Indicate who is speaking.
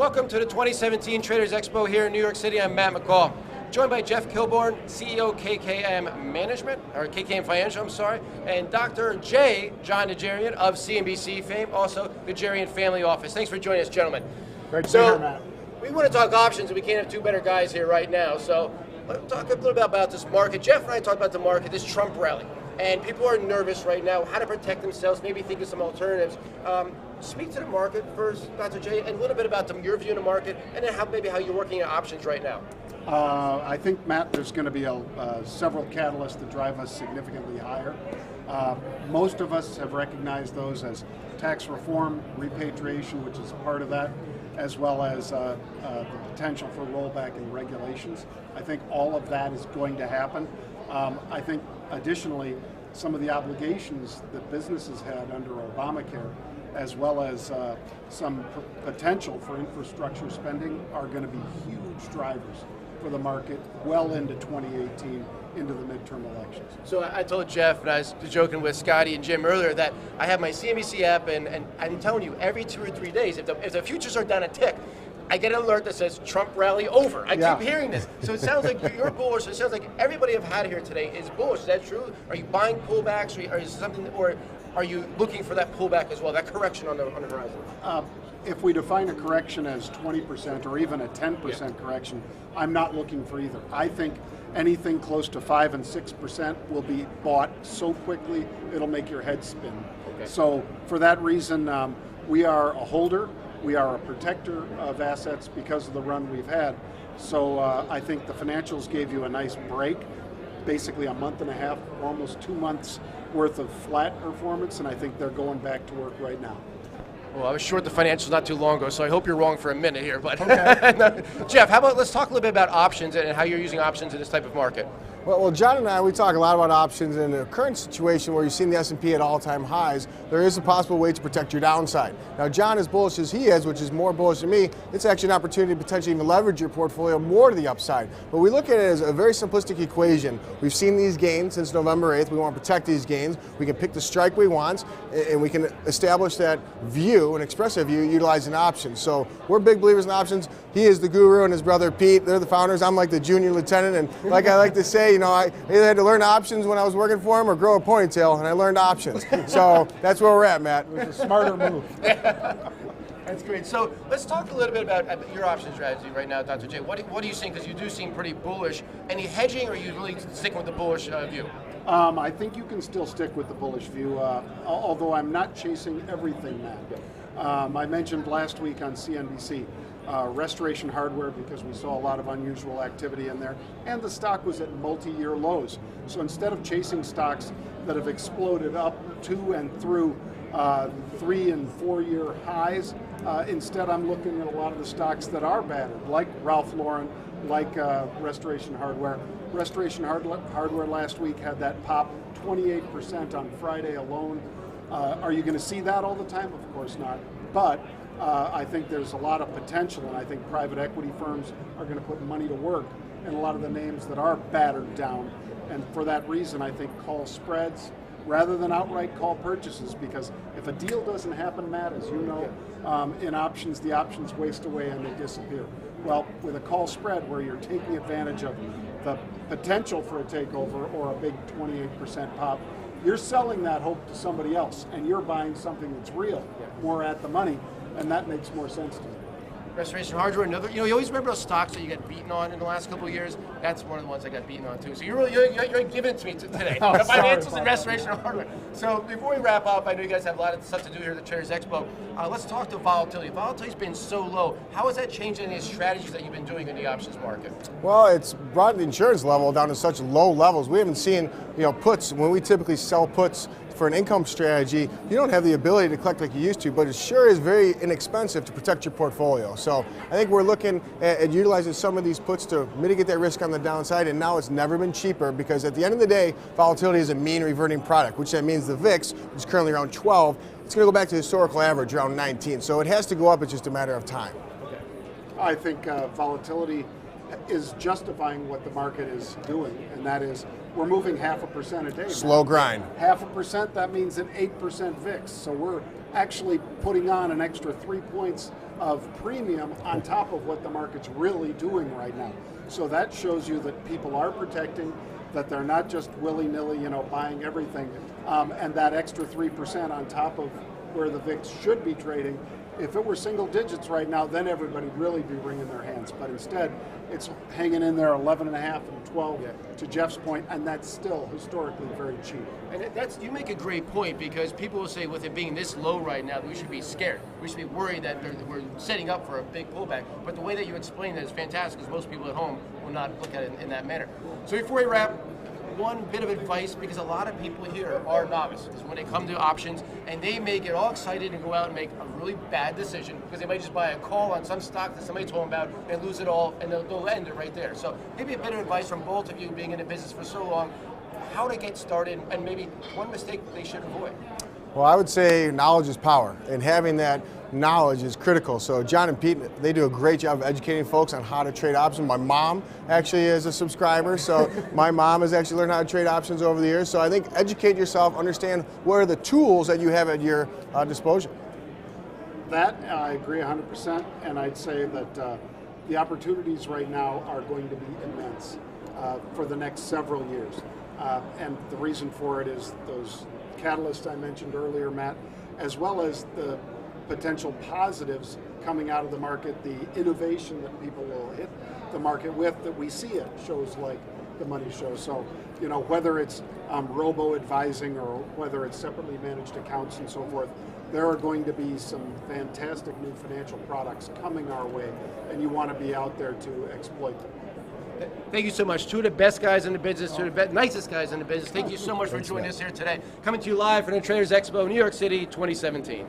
Speaker 1: Welcome to the 2017 Traders Expo here in New York City. I'm Matt McCall, joined by Jeff Kilburg, CEO of KKM Financial, and Dr. Jon Najarian of CNBC fame, also the Najarian family office. Thanks for joining us, gentlemen.
Speaker 2: Great to be here, Matt.
Speaker 1: We want to talk options, and we can't have two better guys here right now. So let's talk a little bit about this market. Jeff and I talked about the market, this Trump rally, and people are nervous right now, how to protect themselves, maybe think of some alternatives. Speak to the market first, Dr. J, and a little bit about your view in the market, and then how you're working at options right now.
Speaker 2: I think, Matt, there's going to be several catalysts that drive us significantly higher. Most of us have recognized those as tax reform, repatriation, which is part of that, as well as the potential for rollback in regulations. I think all of that is going to happen. I think, additionally, some of the obligations that businesses had under Obamacare, as well as some potential for infrastructure spending, are going to be huge drivers for the market well into 2018, into the midterm elections.
Speaker 1: So I told Jeff, and I was joking with Scotty and Jim earlier, that I have my CNBC app, and I'm telling you, every 2 or 3 days, if the futures are down a tick, I get an alert that says Trump rally over. I keep hearing this. So it sounds like you're bullish. It sounds like everybody I've had here today is bullish. Is that true? Are you buying pullbacks, or are you looking for that pullback as well, that correction on the horizon?
Speaker 2: If we define a correction as 20% or even a 10% correction, I'm not looking for either. I think anything close to 5 and 6% will be bought so quickly it'll make your head spin. Okay. So for that reason, we are a holder. We are a protector of assets because of the run we've had. So I think the financials gave you a nice break, basically a month and a half, almost 2 months worth of flat performance, and I think they're going back to work right now.
Speaker 1: Well, I was short the financials not too long ago, so I hope you're wrong for a minute here. But okay. Jeff, let's talk a little bit about options and how you're using options in this type of market.
Speaker 3: Well, John and I, we talk a lot about options. In the current situation where you've seen the S&P at all-time highs, there is a possible way to protect your downside. Now, John, as bullish as he is, which is more bullish than me, it's actually an opportunity to potentially even leverage your portfolio more to the upside. But we look at it as a very simplistic equation. We've seen these gains since November 8th. We want to protect these gains. We can pick the strike we want, and we can establish that view, an expressive view, utilizing options. So we're big believers in options. He is the guru, and his brother Pete, they're the founders. I'm like the junior lieutenant, and like I like to say, I either had to learn options when I was working for him or grow a ponytail, and I learned options. So that's where we're at, Matt.
Speaker 2: It was a smarter move.
Speaker 1: That's great. So let's talk a little bit about your option strategy right now, Dr. J. What are you seeing? Because you do seem pretty bullish. Any hedging, or are you really sticking with the bullish view?
Speaker 2: I think you can still stick with the bullish view, although I'm not chasing everything, Matt. I mentioned last week on CNBC, Restoration Hardware, because we saw a lot of unusual activity in there, and the stock was at multi-year lows. So instead of chasing stocks that have exploded up to and through 3 and 4 year highs, instead I'm looking at a lot of the stocks that are battered, like Ralph Lauren, like Restoration Hardware. Restoration Hardware last week had that pop 28% on Friday alone. Are you going to see that all the time? Of course not. But I think there's a lot of potential, and I think private equity firms are going to put money to work in a lot of the names that are battered down. And for that reason, I think call spreads rather than outright call purchases, because if a deal doesn't happen, Matt, as you know, in options, the options waste away and they disappear. Well, with a call spread where you're taking advantage of the potential for a takeover or a big 28% pop, you're selling that hope to somebody else, and you're buying something that's real, more at the money, and that makes more sense to me.
Speaker 1: Restoration Hardware, another. You always remember those stocks that you got beaten on in the last couple of years. That's one of the ones I got beaten on too. So you're giving it to me today.
Speaker 2: Oh,
Speaker 1: the financials and Restoration Hardware. So before we wrap up, I know you guys have a lot of stuff to do here at the Traders Expo. Let's talk to volatility. Volatility's been so low. How has that changed any of the strategies that you've been doing in the options market?
Speaker 3: Well, it's brought the insurance level down to such low levels. We haven't seen, puts, when we typically sell puts for an income strategy, you don't have the ability to collect like you used to, but it sure is very inexpensive to protect your portfolio. So I think we're looking at utilizing some of these puts to mitigate that risk on the downside, and now it's never been cheaper, because at the end of the day, volatility is a mean reverting product, which that means the VIX, which is currently around 12, it's going to go back to historical average around 19. So it has to go up, it's just a matter of time.
Speaker 2: Okay. I think volatility is justifying what the market is doing, and that is we're moving 0.5% a day.
Speaker 3: Slow grind.
Speaker 2: 0.5%, that means an 8% VIX. So actually putting on an extra 3 points of premium on top of what the market's really doing right now. So that shows you that people are protecting, that they're not just willy-nilly, buying everything, and that extra 3% on top of where the VIX should be trading. If it were single digits right now, then everybody'd really be wringing their hands. But instead, it's hanging in there 11.5 and 12 to Jeff's point, and that's still historically very cheap.
Speaker 1: And you make a great point, because people will say with it being this low right now, that we should be scared. We should be worried that we're setting up for a big pullback. But the way that you explain that is fantastic, because most people at home will not look at it in that manner. So before we wrap, one bit of advice, because a lot of people here are novices when they come to options, and they may get all excited and go out and make a really bad decision because they might just buy a call on some stock that somebody told them about and lose it all, and they'll end it right there. So maybe a bit of advice from both of you, being in the business for so long, how to get started, and maybe one mistake they should avoid.
Speaker 3: Well, I would say knowledge is power, and having that knowledge is critical. So John and Pete, they do a great job of educating folks on how to trade options. My mom actually is a subscriber, so my mom has actually learned how to trade options over the years. So I think educate yourself, understand what are the tools that you have at your disposal.
Speaker 2: That, I agree 100%, and I'd say that the opportunities right now are going to be immense for the next several years. And the reason for it is those catalysts I mentioned earlier, Matt, as well as the potential positives coming out of the market, the innovation that people will hit the market with, that we see at shows like the Money Show. So, whether it's robo advising or whether it's separately managed accounts and so forth, there are going to be some fantastic new financial products coming our way, and you want to be out there to exploit them.
Speaker 1: Thank you so much. Two of the best guys in the business, two of the nicest guys in the business. Thank you so much for joining us here today. Coming to you live from the Traders Expo, New York City, 2017.